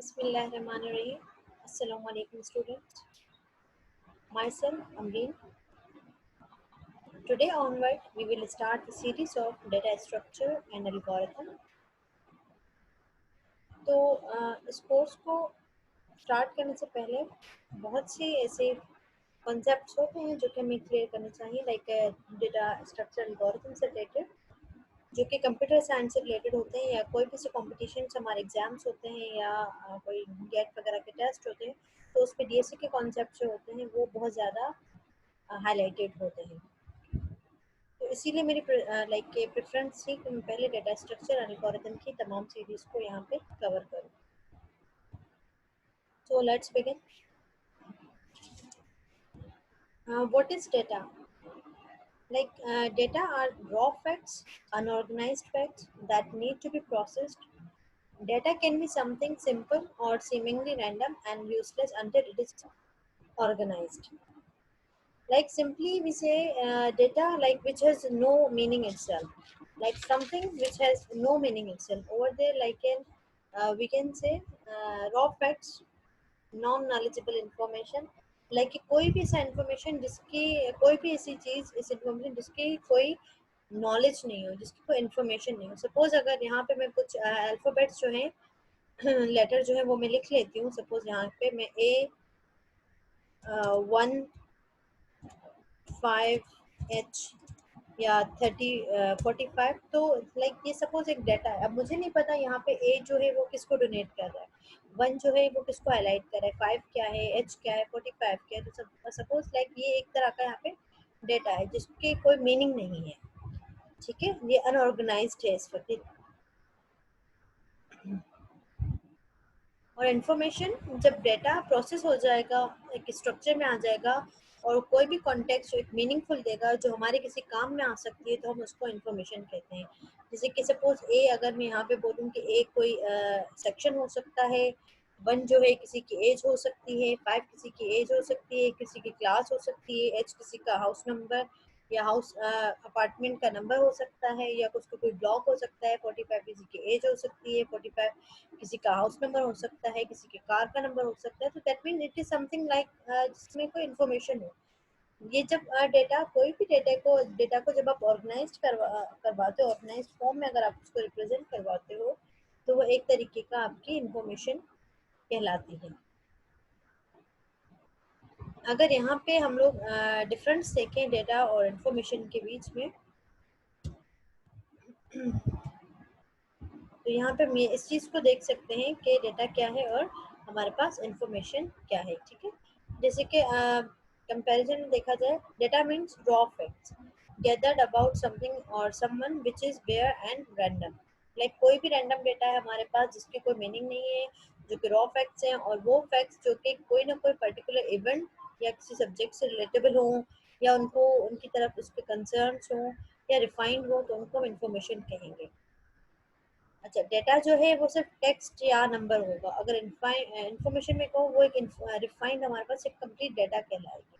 Bismillahirrahmanirrahim. Assalamu alaikum students. Myself Amreen. Today onward we will start the series of data structure and algorithm. तो इस course को start करने से पहले बहुत से ऐसे कॉन्सेप्ट्स होते हैं जो कि हमें क्लियर करने चाहिए, लाइक डेटा स्ट्रक्चर एल्गोरिथम से रिलेटेड, जो कि कंप्यूटर साइंस से रिलेटेड होते हैं, या कोई भी से कॉम्पिटिशन हमारे एग्जाम्स होते हैं, या कोई गेट वगैरह के टेस्ट होते हैं, तो उस पर डीएससी के कॉन्सेप्ट जो होते हैं वो बहुत ज़्यादा हाईलाइटेड होते हैं। तो इसीलिए मेरी प्रेफरेंस थी कि मैं पहले डेटा स्ट्रक्चर और एल्गोरिथम की तमाम सीरीज़ को यहाँ पे कवर करूँ। So let's begin. What is data? Data are raw facts, unorganized facts that need to be processed. Data can be something simple or seemingly random and useless until it is organized. Like simply we say data like which has no meaning itself, like something which has no meaning itself. Over there, we can say raw facts, non knowledgeable information, like कोई भी ऐसा information जिसकी कोई भी ऐसी चीज़, इस information जिसकी कोई नॉलेज नहीं हो, जिसकी कोई इन्फॉर्मेशन नहीं हो। सपोज अगर यहाँ पे मैं कुछ अल्फ़ाबेट्स जो हैं लेटर जो है वो मैं लिख लेती हूँ। सपोज यहाँ पे मैं A 1 5 H या 30 45, तो लाइक ये सपोज एक डाटा है। अब मुझे नहीं पता यहाँ पे ए जो है वो किसको डोनेट कर रहा है, 1 जो है वो किसको हाईलाइट कर रहा है, 5 क्या है, H क्या है, 45 क्या है। तो सपोज लाइक ये एक तरह का यहाँ पे डेटा है जिसके कोई मीनिंग नहीं है, ठीक है, ये अनऑर्गेनाइज्ड है इस वक्त। और इन्फॉर्मेशन जब डेटा प्रोसेस हो जाएगा, एक स्ट्रक्चर में आ जाएगा और कोई भी कॉन्टेक्स्ट एक मीनिंगफुल देगा जो हमारे किसी काम में आ सकती है, तो हम उसको इन्फॉर्मेशन कहते हैं। जैसे कि सपोज ए, अगर मैं यहाँ पे बोलूँ कि ए कोई सेक्शन हो सकता है, 1 जो है किसी की एज हो सकती है, 5 किसी की एज हो सकती है, किसी की क्लास हो सकती है, एच किसी का हाउस नंबर या हाउस अपार्टमेंट का नंबर हो सकता है, या कुछ को कोई ब्लॉक हो सकता है, 45 किसी की एज हो सकती है, 45 किसी का हाउस नंबर हो सकता है, किसी के कार का नंबर हो सकता है। तो that mean it is something like जिसमें कोई इन्फॉर्मेशन हो। ये जब डेटा को जब आप ऑर्गेनाइज करवाते हो, ऑर्गेनाइज फॉर्म में अगर आप उसको रिप्रेजेंट करवाते हो, तो वो एक तरीके का आपकी इंफॉर्मेशन कहलाती है। अगर यहाँ पे हम लोग डिफरेंस देखें डेटा और इंफॉर्मेशन के बीच में, तो यहाँ पे हम इस चीज़ को देख सकते हैं कि डेटा क्या है और हमारे पास इंफॉर्मेशन क्या है, ठीक है। जैसे कि कंपैरिजन में देखा जाए, data means raw facts gathered about something और someone which is bare and random. Like कोई भी रैंडम डेटा है हमारे पास जिसकी कोई मीनिंग नहीं है, जो कि रॉ फैक्ट्स हैं, और वो फैक्ट्स जो कि कोई ना कोई पर्टिकुलर इवेंट या किसी सब्जेक्ट से रिलेटेबल हों, या उनको उनकी तरफ उसके कंसर्न्स हों, या रिफाइंड हो, तो उनको हम इंफॉर्मेशन कहेंगे। अच्छा, डेटा जो है वो सिर्फ टेक्स्ट या नंबर होगा। अगर इंफॉर्मेशन में कहो, वो एक रिफाइंड हमारे पास एक कंप्लीट डेटा कहलाएगी,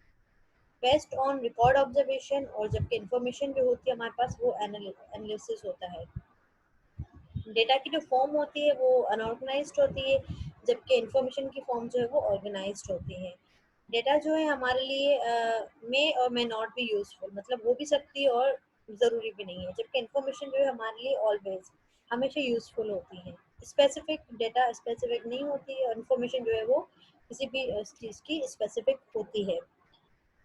बेस्ड ऑन रिकॉर्ड ऑब्जर्वेशन। और जबकि इंफॉर्मेशन जो होती है हमारे पास वो एनालिसिस होता है। डेटा की जो फॉर्म होती है वो अनऑर्गेनाइज्ड होती है, जबकि इंफॉर्मेशन की फॉर्म जो है वो ऑर्गेनाइज्ड होती है। डेटा जो है हमारे लिए मे और मे नॉट बी यूजफुल, मतलब हो भी सकती है और ज़रूरी भी नहीं है, जबकि इंफॉर्मेशन जो है हमारे लिए ऑलवेज हमेशा यूजफुल होती है। स्पेसिफिक डेटा स्पेसिफिक नहीं होती है, और इन्फॉर्मेशन जो है वो किसी भी चीज़ की स्पेसिफिक होती है।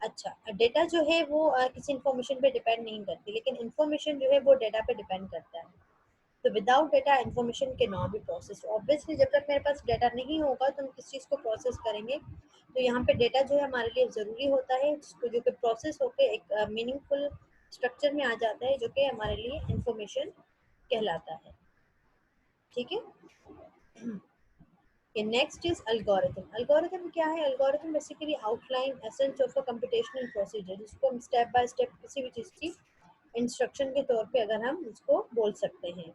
अच्छा, डेटा जो है वो किसी इन्फॉर्मेशन पे डिपेंड नहीं करती, लेकिन इन्फॉर्मेशन जो है वो डेटा पे डिपेंड करता है। तो विदाउट डेटा इन्फॉर्मेशन के नॉट बी प्रोसेस। ऑब्वियसली जब तक मेरे पास डेटा नहीं होगा तो हम किस चीज़ को प्रोसेस करेंगे। तो यहाँ पे डेटा जो है हमारे लिए ज़रूरी होता है, जिसको जो कि प्रोसेस होकर एक मीनिंगफुल स्ट्रक्चर में आ जाता है, जो कि हमारे लिए इंफॉर्मेशन कहलाता है, ठीक है। Next is algorithm. अल्गोरिथम क्या है? Algorithm basically outline essence of a computational procedure, जिसको हम स्टेप बाय स्टेप किसी भी चीज़ की इंस्ट्रक्शन के तौर पे अगर हम उसको बोल सकते हैं।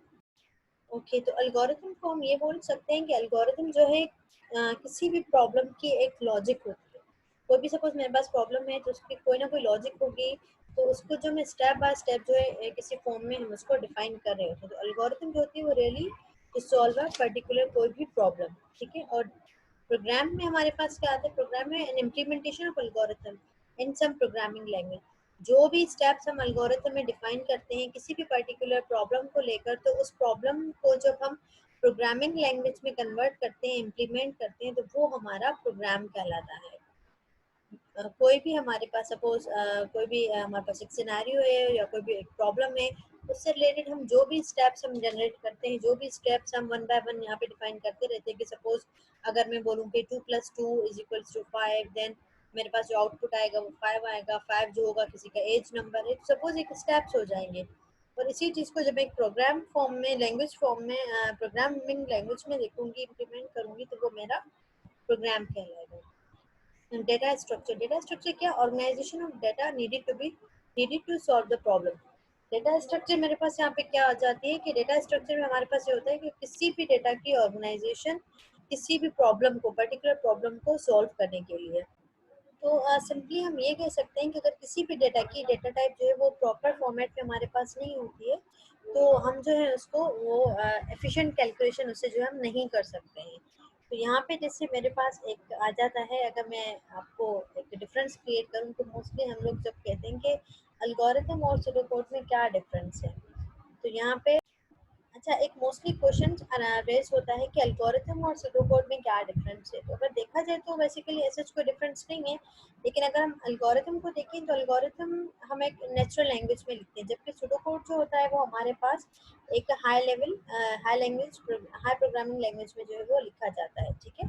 ओके, तो एल्गोरिथम को हम ये बोल सकते हैं कि एल्गोरिथम जो है किसी भी प्रॉब्लम की एक लॉजिक होती है। कोई भी सपोज मेरे पास प्रॉब्लम है तो उसकी कोई ना कोई लॉजिक होगी, तो उसको जो मैं स्टेप बाय स्टेप जो है किसी फॉर्म में हम उसको डिफाइन कर रहे होते हैं। तो एल्गोरिथम जो होती है वो really to solve a particular कोई भी प्रॉब्लम, ठीक है। और प्रोग्राम में हमारे पास क्या आता है, प्रोग्राम में an implementation of algorithm in some programming language. जो भी स्टेप्स हम एल्गोरिथम में डिफाइन करते हैं किसी भी पर्टिकुलर प्रॉब्लम को लेकर, तो उस प्रॉब्लम को जब हम प्रोग्रामिंग लैंग्वेज में कन्वर्ट करते हैं, इम्प्लीमेंट करते हैं, तो वो हमारा प्रोग्राम कहलाता है। कोई भी हमारे पास सपोज कोई भी हमारे पास एक सिनेरियो है या कोई भी एक प्रॉब्लम है, उससे रिलेटेड हम जो भी स्टेप्स हम जनरेट करते हैं, जो भी स्टेप्स हम वन बाय वन यहाँ पे डिफाइन करते रहते हैं कि सपोज अगर मैं बोलूँ कि 2+2 = 5, देन मेरे पास जो आउटपुट आएगा वो 5 आएगा। 5 जो होगा किसी का एज नंबर है, सपोज एक स्टेप्स हो जाएंगे। और इसी चीज़ को जब एक प्रोग्राम फॉर्म में, लैंग्वेज फॉर्म में, प्रोग्रामिंग लैंग्वेज में लिखूंगी, इम्प्लीमेंट करूंगी, तो वो मेरा प्रोग्राम कहलाएगा। डेटा स्ट्रक्चर, डेटा स्ट्रक्चर क्या, organisation of data needed to solve the problem. Data structure मेरे पास यहाँ पे क्या आ जाती है कि डेटा स्ट्रक्चर में हमारे पास ये होता है कि किसी भी डेटा की ऑर्गेनाइजेशन किसी भी प्रॉब्लम को, पर्टिकुलर प्रॉब्लम को सॉल्व करने के लिए। तो सिंपली हम ये कह सकते हैं कि अगर किसी भी डेटा की डेटा टाइप जो है वो प्रॉपर फॉर्मेट में हमारे पास नहीं होती है, तो हम जो है उसको वो एफिशिएंट कैलकुलेशन उससे जो है हम नहीं कर सकते हैं। तो यहाँ पे जैसे मेरे पास एक आ जाता है, अगर मैं आपको एक डिफरेंस क्रिएट करूँ, तो मोस्टली हम लोग जब कहते हैं कि अल्गोरिथम और सुडोकोड में क्या डिफरेंस है, तो यहाँ पे अच्छा एक मोस्टली क्वेश्चन रेज होता है कि एल्गोरिथम और सुडोकोड में क्या डिफरेंस है। तो अगर देखा जाए तो बेसिकली ऐसा कोई डिफरेंस नहीं है, लेकिन अगर हम एल्गोरिथम को देखें तो एल्गोरिथम हम एक नेचुरल लैंग्वेज में लिखते हैं, जबकि सुडोकोड जो होता है वो हमारे पास एक high level, high language, high programming language में जो है वो लिखा जाता है, ठीक है।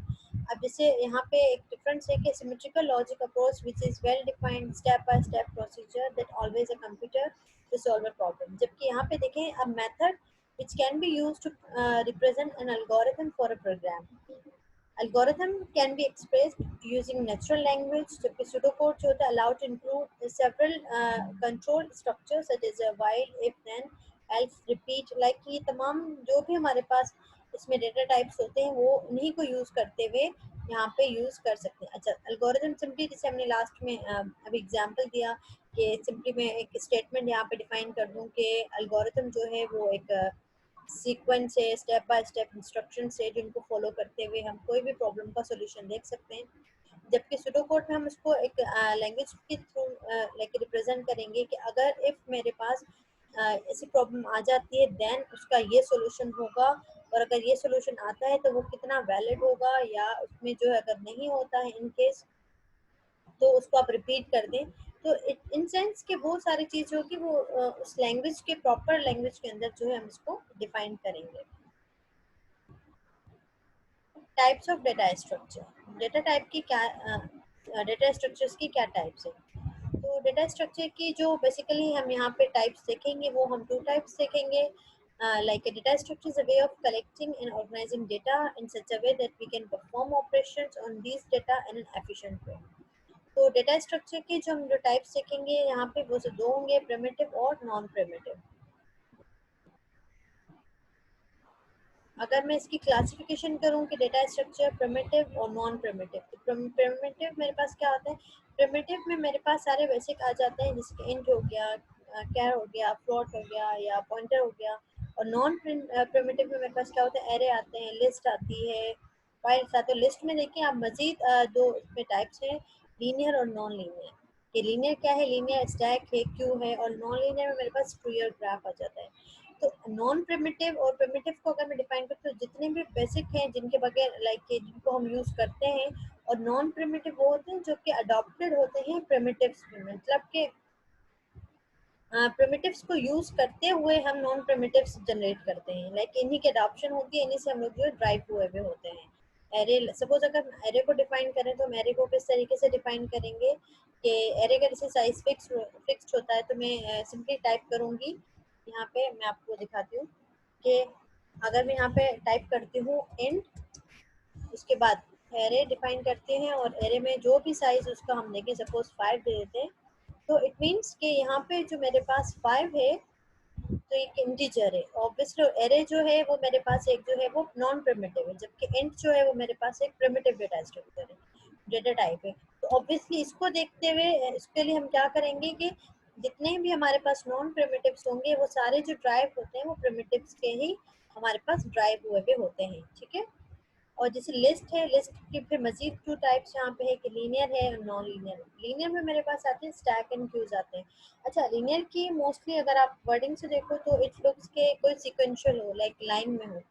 अब जैसे यहाँ पे एक डिफरेंस है कि symmetrical logic approach which is well defined step by step procedure that always a computer to solve a problem. जबकि यहाँ पे देखें अब method which can be used to represent an algorithm for a program. Algorithm can be expressed using natural language, जबकि pseudocode जो होता है allowed to include several control structures such as a while, if, then, else, repeat, like ये तमाम जो भी हमारे पास इसमें डेटा टाइप्स होते हैं वो उन्हीं को यूज करते हुए यहाँ पे यूज कर सकते हैं। अच्छा, एल्गोरिथम सिंपली जैसे हमने लास्ट में अभी एग्जांपल दिया कि सिंपली मैं एक स्टेटमेंट यहाँ पे डिफाइन कर दूं कि एल्गोरिथम जो है वो एक सीक्वेंस है, स्टेप बाय स्टेप इंस्ट्रक्शन है जिनको फॉलो करते हुए हम कोई भी प्रॉब्लम का सोल्यूशन देख सकते हैं। जबकि सुडोकोड में हम उसको एक लैंग्वेज के थ्रू लाइक रिप्रेजेंट करेंगे कि अगर इफ मेरे पास ऐसी प्रॉब्लम आ जाती है देन उसका ये सोल्यूशन होगा, और अगर ये सोल्यूशन आता है तो वो कितना वैलिड होगा, या उसमें जो है अगर नहीं होता है इन केस तो उसको आप रिपीट कर दें। तो इन सेंस के बहुत सारी चीज़ होगी वो उस लैंग्वेज के, प्रॉपर लैंग्वेज के अंदर जो है हम इसको डिफाइन करेंगे। Types of data structure, data type की क्या, डेटा स्ट्रक्चर्स की क्या टाइप्स है। तो डेटा स्ट्रक्चर की जो बेसिकली हम यहाँ पे टाइप्स देखेंगे वो हम 2 टाइप्स देखेंगे। Like a data structure is a way of collecting and organizing data in such a way that we can perform operations on these data in an efficient way. तो data structure के जो हम जो types देखेंगे यहाँ पे वो दो होंगे, प्रिमिटिव और नॉन प्रिमिटिव। अगर मैं इसकी क्लासिफिकेशन करूँ कि डेटा स्ट्रक्चर प्रिमिटिव और नॉन प्रिमिटिव, तो प्रिमिटिव मेरे पास क्या होता है, प्रिमिटिव में मेरे पास सारे बेसिक आ जाते हैं, जैसे इंट हो गया, कैर हो गया, फ्लोट हो गया या पॉइंटर हो गया। और नॉन प्रिमिटिव में मेरे पास क्या होता है, एरे आते हैं, लिस्ट आती है, फाइल्स आते हैं। लिस्ट में देखिए आप मजीद दो इसमें टाइप्स हैं, लीनियर और नॉन लीनियर। ये लीनियर क्या है, लीनियर स्टैक है, क्यू है, और नॉन लीनियर में मेरे पास ट्री और ग्राफ आ जाता है। तो नॉन प्रिमिटिव और प्रिमिटिव को अगर मैं डिफाइन करूँ तो जितने भी बेसिक हैं जिनके बगैर लाइक जिनको हम यूज करते हैं, और नॉन प्रिमिटिव वो होते हैं जो कि अडॉप्टेड होते हैं प्रिमिटिव्स में, मतलब कि प्रिमिटिव्स को यूज करते हुए हम नॉन प्रिमिटिव्स जनरेट करते हैं, लाइक इन्हीं की अडॉप्शन होती है, इन्हीं से हम लोग जो है ड्राइव हुए हुए होते हैं। एरे, सपोज अगर एरे को डिफाइन करें तो हम एरे को किस तरीके से डिफाइन करेंगे कि एरे का जैसे साइज फिक्स्ड होता है, तो मैं सिंपली टाइप करूंगी, यहाँ पे मैं आपको दिखाती हूँ कि अगर मैं यहाँ पे टाइप करती हूँ इंट, उसके बाद एरे डिफाइन करते हैं, और एरे में जो भी साइज उसका हम देखें, सपोज 5 दे देते हैं, तो इट मीन्स कि यहाँ पे जो मेरे पास 5 है तो एक इंटीजर है। ऑब्वियसली एरे जो है वो मेरे पास एक जो है वो नॉन प्रिमिटिव है, जबकि इंट जो है वो मेरे पास एक प्रिमिटिव डेटा स्ट्रक्चर है, डेटा टाइप है। तो ऑब्वियसली इसको देखते हुए इसके लिए हम क्या करेंगे कि जितने भी हमारे पास नॉन प्रिमिटिव्स होंगे वो सारे जो ड्राइव होते हैं वो प्रिमिटिव्स के ही हमारे पास ड्राइव हुए भी होते हैं, ठीक है। और जैसे लिस्ट है, लिस्ट की फिर मजीद टू टाइप्स यहाँ पे है कि लीनियर है और नॉन लीनियर। लीनियर में मेरे पास आते हैं स्टैक एंड क्यूज आते हैं। अच्छा, लीनियर की मोस्टली अगर आप वर्डिंग से देखो तो इट लुक्स के कोई सिक्वेंशियल हो, लाइक लाइन में हो।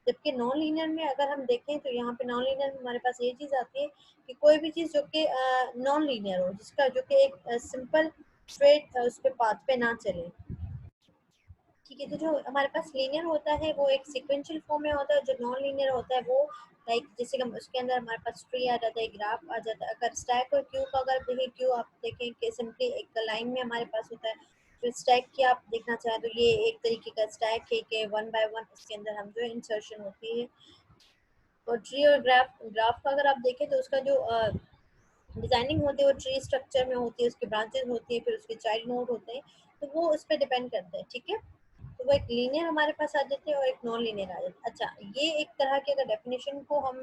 जबकि नॉन लीनियर में अगर हम देखें तो यहाँ पे नॉन लीनियर में हमारे पास ये चीज़ आती है कि कोई भी चीज़ जो कि नॉन लीनियर हो, जिसका जो कि एक सिंपल स्ट्रेट उस पे पाथ पे ना चले, ठीक है। तो जो हमारे पास लीनियर होता है वो एक सीक्वेंशियल फॉर्म में होता है। जो नॉन लीनियर होता है वो लाइक जैसे कि उसके अंदर हमारे पास ट्री आ जाता है, ग्राफ आ जाता है। अगर स्टैक और क्यू का अगर देखें, क्यू आप देखें कि सिंपली एक लाइन में हमारे पास होता है। तो स्टैक की आप देखना चाहें तो ये एक तरीके का स्टैक है कि वन बाय वन उसके अंदर हम जो इंसर्शन होती है। और ट्री और ग्राफ, ग्राफ का अगर आप देखें तो उसका जो डिजाइनिंग होती है वो ट्री स्ट्रक्चर में होती है, उसकी ब्रांचेस होती है, फिर उसके चाइल्ड नोड होते हैं। तो वो उस पर डिपेंड करता है, ठीक है। तो वो एक लीनियर हमारे पास आ जाते हैं और एक नॉन लीनियर आ जाते हैं। अच्छा, ये एक तरह की अगर डेफिनेशन को हम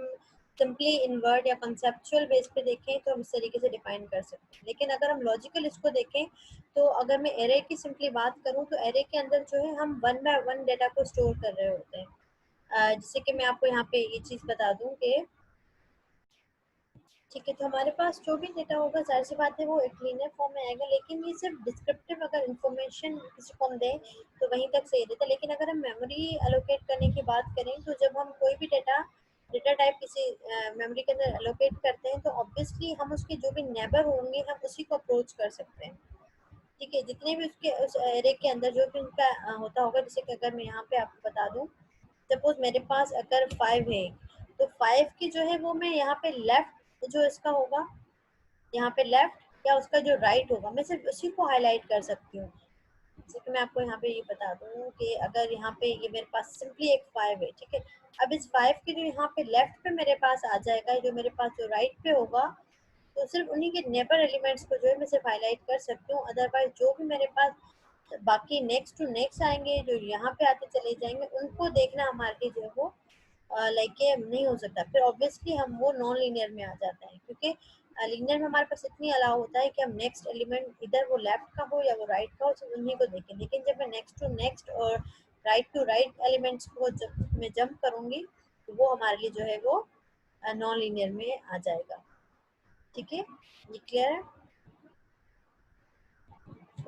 सिंपली इन वर्ड या कंसेप्चुअल बेस पे देखें तो हम इस तरीके से डिफाइन कर सकते हैं। लेकिन अगर हम लॉजिकल इसको देखें तो अगर मैं एरे की सिंपली बात करूं तो एरे के अंदर जो है हम वन बाय वन डेटा को स्टोर कर रहे होते हैं। जैसे कि मैं आपको यहाँ पे ये चीज़ बता दूं कि ठीक है, तो हमारे पास जो भी डेटा होगा जाहिर सी बात है वो एक लीनियर फॉर्म में आएगा। लेकिन ये सिर्फ डिस्क्रिप्टिव अगर इंफॉर्मेशन किसी को हम दें तो वहीं तक सही रहता है। लेकिन अगर हम मेमोरी एलोकेट करने की बात करें तो जब हम कोई भी डेटा डेटा टाइप किसी मेमोरी के अंदर एलोकेट करते हैं तो ऑब्वियसली हम उसके जो भी नेबर होंगे हम उसी को अप्रोच कर सकते हैं, ठीक है। जितने भी उसके उस एरे के अंदर जो भी उनका होता होगा, जैसे कि अगर मैं यहाँ पे आपको बता दूँ, सपोज मेरे पास अगर 5 है तो 5 की जो है वो मैं यहाँ पे लेफ्ट जो इसका होगा, यहाँ पे लेफ्ट या उसका जो राइट होगा मैं सिर्फ उसी को हाईलाइट कर सकती हूँ। जैसे कि मैं आपको यहाँ पे ये बता दूँ कि अगर यहाँ पे ये मेरे पास सिंपली एक 5 है, ठीक है। अब इस 5 के जो यहाँ पे लेफ्ट पे मेरे पास आ जाएगा, जो मेरे पास जो राइट पे होगा, तो सिर्फ उन्हीं के नेबर एलिमेंट्स को जो है मैं सिर्फ हाईलाइट कर सकती हूँ। अदरवाइज जो भी मेरे पास बाकी नेक्स्ट टू नेक्स्ट आएंगे जो यहाँ पे आते चले जाएंगे उनको देखना हमारे लिए जो है वो लाइक ये नहीं हो सकता। फिर ऑब्वियसली हम वो नॉन लीनियर में आ जाता है, क्योंकि लीनियर में हमारे पास इतनी अलाउ होता है कि हम नेक्स्ट एलिमेंट इधर वो लेफ्ट का हो या वो राइट का हो सिर्फ उन्हीं को देखें। लेकिन जब मैं नेक्स्ट टू नेक्स्ट और राइट टू राइट एलिमेंट्स को जब मैं जंप करूँगी तो वो हमारे लिए जो है वो नॉन लीनियर में आ जाएगा, ठीक है। ये क्लियर है?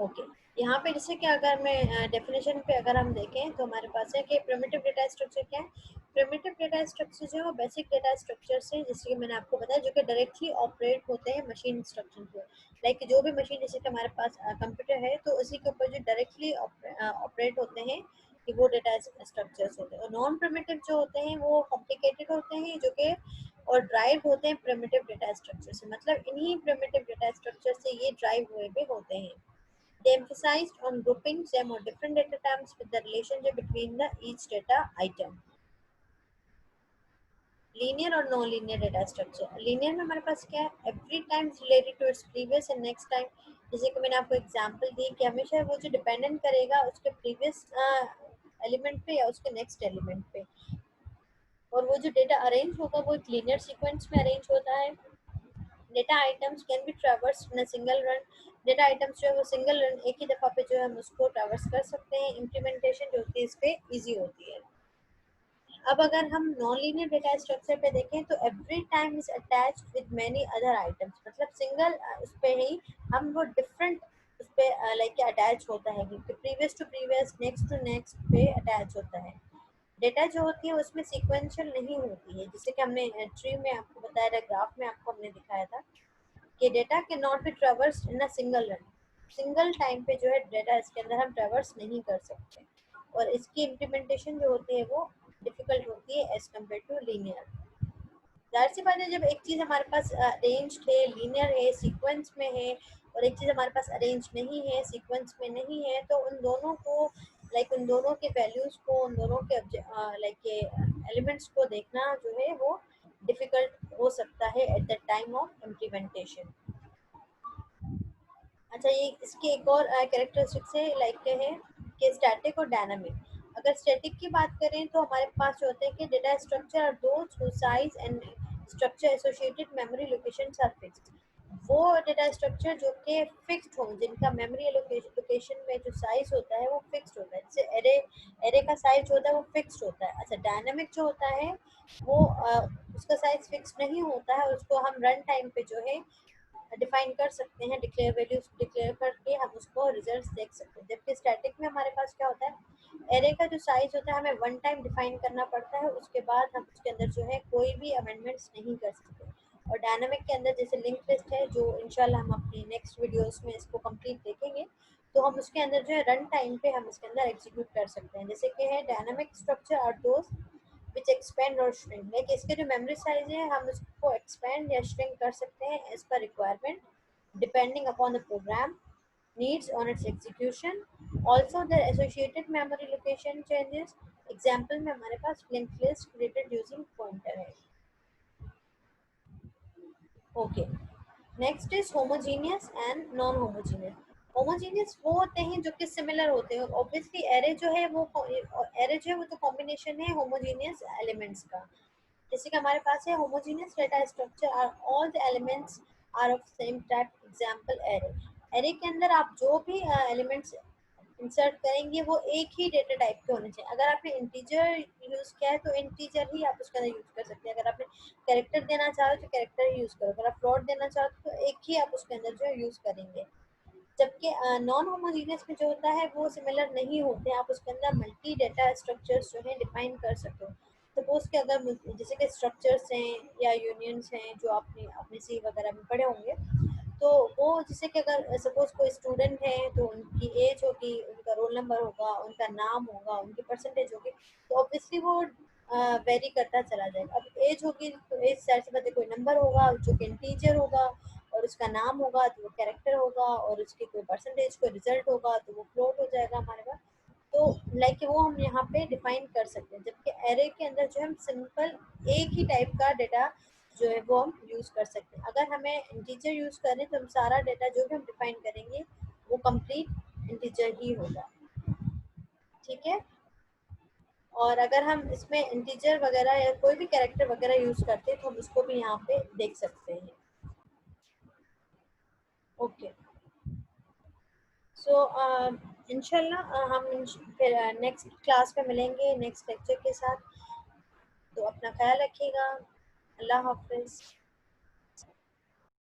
ओके। यहाँ पे जैसे कि अगर मैं डेफिनेशन पे अगर हम देखें तो हमारे पास है कि प्रिमिटिव डेटा स्ट्रक्चर क्या है। प्रिमिटिव डेटा स्ट्रक्चर जो है वो बेसिक डेटा स्ट्रक्चर से, जैसे कि मैंने आपको बताया, जो कि डायरेक्टली ऑपरेट होते हैं मशीन इंस्ट्रक्शन पे। लाइक जो भी मशीन, जैसे कि हमारे पास कंप्यूटर है तो उसी के ऊपर जो डायरेक्टली ऑपरेट होते हैं कि वो डेटा स्ट्रक्चर्स होते हैं। और नॉन प्रिमिटिव जो होते हैं वो कॉम्प्लिकेटेड होते हैं, जो कि और ड्राइव होते हैं प्रिमिटिव डेटा स्ट्रक्चर से। मतलब इन्हीं प्रिमिटिव डेटा स्ट्रक्चर से ये ड्राइव हुए भी होते हैं। They emphasized on grouping them or different data types with the relationship between the each data item. Linear और non linear data structure. Linear में हमारे पास क्या है, every time related to its previous and next time. जैसे कि मैंने आपको एग्जांपल दी कि हमेशा वो जो डिपेंडेंट करेगा उसके प्रीवियस एलिमेंट पे या उसके नेक्स्ट एलिमेंट पे। और वो जो डेटा अरेंज होगा वो एक लीनियर सीक्वेंस में अरेंज होता है। Data items can be traversed in a single run. Data items जो है वो सिंगल रन एक ही दफ़ा पे जो है हम उसको ट्रैवर्स कर सकते हैं। इम्प्लीमेंटेशन जो होती है इस पे ईजी होती है। अब अगर हम नॉन लीनियर डेटा स्ट्रक्चर पे देखें तो every time is attached with many other items. मतलब सिंगल उस पे ही हम वो डिफरेंट उस पे लाइक अटैच होता है, क्योंकि previous to previous next to next पे अटैच होता है। डेटा जो होती है उसमें सीक्वेंशियल नहीं होती है, जैसे कि हमने ट्री में आपको बताया था, ग्राफ में आपको हमने दिखाया था कि data can not be traversed in a single run. Single time पे जो है डेटा इसके अंदर हम ट्रैवर्स नहीं कर सकते। और इसकी इम्प्लीमेंटेशन जो होती है वो डिफिकल्ट होती है एज कम्पेयर टू लीनियर। जाहिर सी बात है, जब एक चीज़ हमारे पास अरेंज्ड है, लीनियर है, सीक्वेंस में है, और एक चीज़ हमारे पास अरेंज नहीं है, सीक्वेंस में नहीं है, तो उन दोनों को लाइक उन दोनों के वैल्यूज़ को, उन दोनों के लाइक के एलिमेंट्स को देखना जो है वो डिफिकल्ट हो सकता है at the time of implementation. अच्छा, ये इसकी एक और कैरेक्टरिस्टिक्स है लाइक के है कि स्टैटिक और डायनामिक। अगर स्टैटिक की बात करें तो हमारे पास जो होते हैं कि data structure are those who size and structure associated memory locations are fixed. वो डेटा स्ट्रक्चर जो कि फिक्स्ड हो, जिनका मेमोरी लोकेशन में जो साइज होता है वो फिक्स्ड होता है, जैसे एरे, एरे का साइज जो होता है वो फिक्स्ड होता है। अच्छा, डायनामिक जो होता है वो उसका साइज फिक्स्ड नहीं होता है, उसको हम रन टाइम पे जो है डिफाइन कर सकते हैं, डिक्लेयर वैल्यूज डिक्लेयर करके हम उसको रिजल्ट्स देख सकते हैं। जबकि स्टैटिक में हमारे पास क्या होता है, एरे का जो साइज होता है हमें वन टाइम डिफाइन करना पड़ता है, उसके बाद हम उसके अंदर जो है कोई भी अमेंडमेंट्स नहीं कर सकते। और डायनामिक के अंदर जैसे लिंक लिस्ट है, जो इंशाल्लाह हम अपनी नेक्स्ट वीडियोस में इसको कंप्लीट देखेंगे, तो हम उसके अंदर जो है रन टाइम पे हम इसके अंदर एग्जीक्यूट कर सकते हैं। जैसे कि है dynamic structure are those which expand और श्रिंक, लाइक इसके जो मेमोरी साइज है हम उसको एक्सपेंड या श्रिंक कर सकते हैं as per requirement, depending upon the program needs on its execution. Also, the associated memory location changes. Example में हमारे पास linked list created using pointer है. Okay. Next is homogeneous and non-homogeneous. Homogeneous वो होते हैं जो कि सिमिलर होते हैं। ऑब्वियसली एरे जो है वो एरे जो है वो तो कॉम्बिनेशन है होमोजीनियस एलिमेंट्स का। जैसे कि हमारे पास है homogeneous data structure are all the elements are of same type, example array. Array के अंदर आप जो भी एलिमेंट्स इंसर्ट करेंगे वो एक ही डेटा टाइप के होने चाहिए। अगर आपने इंटीजर यूज किया है तो इंटीजर ही आप उसके अंदर यूज कर सकते हैं। अगर आपने कैरेक्टर देना चाहो तो कैरेक्टर ही यूज करो, अगर आप फ्लोट देना चाहो तो एक ही आप उसके अंदर जो है यूज करेंगे। जबकि नॉन होमोजीनियस में जो होता है वो सिमिलर नहीं होते हैं, आप उसके अंदर मल्टी डेटा स्ट्रक्चर्स जो है डिफाइन कर सकते हो। सपोज के अगर जैसे कि स्ट्रक्चर्स हैं या यूनियंस हैं जो आपने अपने सी वगैरह में पढ़े होंगे, तो वो जैसे कि अगर सपोज कोई स्टूडेंट है तो उनकी एज होगी, उनका रोल नंबर होगा, उनका नाम होगा, उनकी परसेंटेज होगी, तो ऑब्वियसली वो वेरी करता चला जाएगा। अब एज होगी तो एज साइड से बात है, कोई नंबर होगा जो कि इंटीजर होगा, और उसका नाम होगा तो वो कैरेक्टर होगा, और उसकी कोई परसेंटेज कोई रिजल्ट होगा तो वो फ्लोट हो जाएगा हमारे पास। तो लाइक वो हम यहाँ पे डिफाइन कर सकते हैं। जबकि एरे के अंदर जो हम सिंपल एक ही टाइप का डेटा जो है वो हम यूज कर सकते हैं। अगर हमें इंटीजर यूज करें तो हम सारा डेटा जो भी हम डिफाइन करेंगे वो कंप्लीट इंटीजर ही होगा, ठीक है। और अगर हम इसमें इंटीजर वगैरह या कोई भी कैरेक्टर वगैरह यूज करते हैं तो हम उसको भी यहाँ पे देख सकते हैं। ओके, सो इंशाल्लाह हम फिर नेक्स्ट क्लास में मिलेंगे नेक्स्ट लेक्चर के साथ। तो अपना ख्याल रखिएगा। अल्लाह हाफिज़।